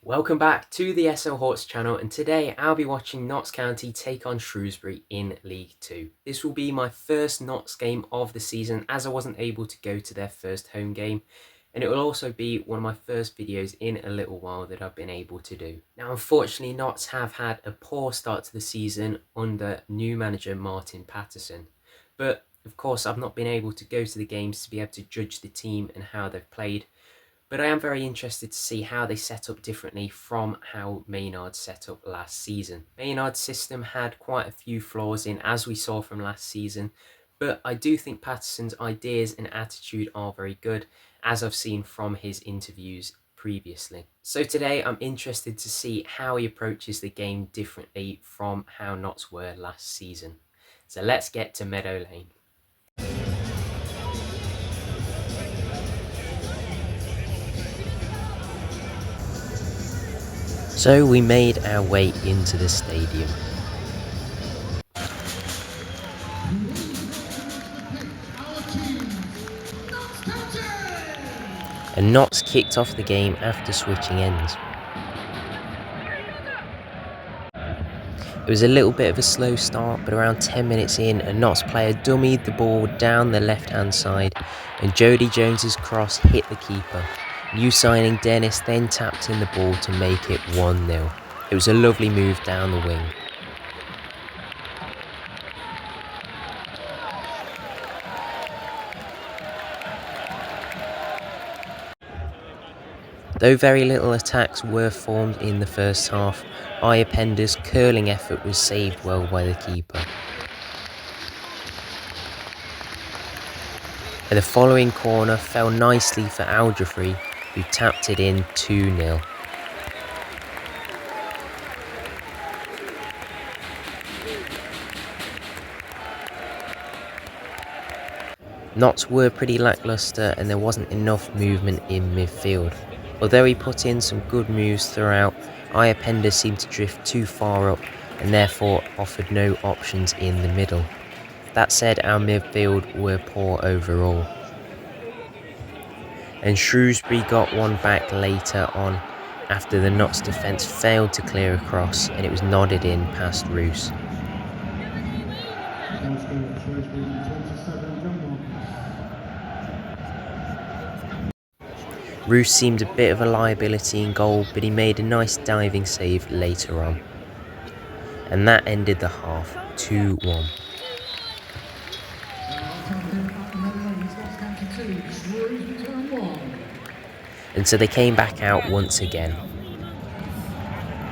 Welcome back to the SL Hawks channel, and today I'll be watching Notts County take on Shrewsbury in League 2. This will be my first Notts game of the season, as I wasn't able to go to their first home game, and it will also be one of my first videos in a little while that I've been able to do. Now unfortunately Notts have had a poor start to the season under new manager Martin Patterson, but of course I've not been able to go to the games to be able to judge the team and how they've played. But I am very interested to see how they set up differently from how Maynard set up last season. Maynard's system had quite a few flaws in, as we saw from last season, but I do think Patterson's ideas and attitude are very good, as I've seen from his interviews previously. So today I'm interested to see how he approaches the game differently from how Notts were last season. So let's get to Meadow Lane. So we made our way into the stadium. And Notts kicked off the game after switching ends. It was a little bit of a slow start, but around 10 minutes in, a Notts player dummied the ball down the left-hand side, and Jody Jones's cross hit the keeper. New signing Dennis then tapped in the ball to make it 1-0. It was a lovely move down the wing. Though very little attacks were formed in the first half, Iapenda's curling effort was saved well by the keeper. And the following corner fell nicely for Algeoffrey, who tapped it in 2-0. Notts were pretty lacklustre and there wasn't enough movement in midfield. Although he put in some good moves throughout, Iapenda seemed to drift too far up and therefore offered no options in the middle. That said, our midfield were poor overall. And Shrewsbury got one back later on after the Notts defence failed to clear across and it was nodded in past Roos. Roos seemed a bit of a liability in goal, but he made a nice diving save later on. And that ended the half, 2-1. And so they came back out once again.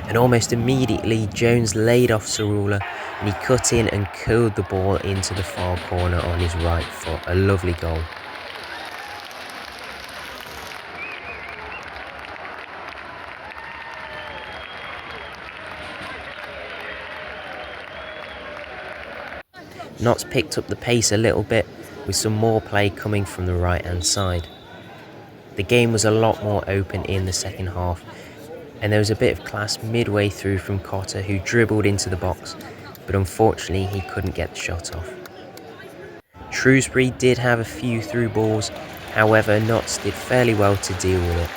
And almost immediately Jones laid off Cerula and he cut in and curled the ball into the far corner on his right foot. A lovely goal. Notts picked up the pace a little bit with some more play coming from the right hand side. The game was a lot more open in the second half and there was a bit of class midway through from Cotter, who dribbled into the box, but unfortunately he couldn't get the shot off. Shrewsbury did have a few through balls, however Notts did fairly well to deal with it.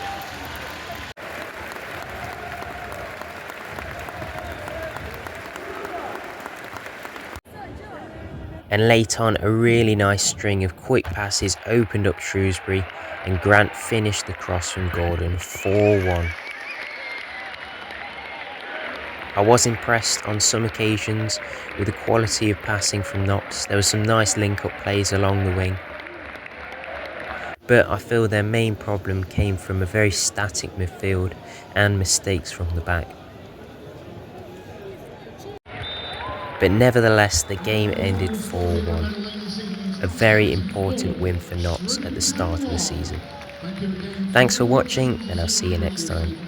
And late on, a really nice string of quick passes opened up Shrewsbury and Grant finished the cross from Gordon, 4-1. I was impressed on some occasions with the quality of passing from Notts. There were some nice link-up plays along the wing. But I feel their main problem came from a very static midfield and mistakes from the back. But nevertheless, the game ended 4-1. A very important win for Notts at the start of the season. Thanks for watching, and I'll see you next time.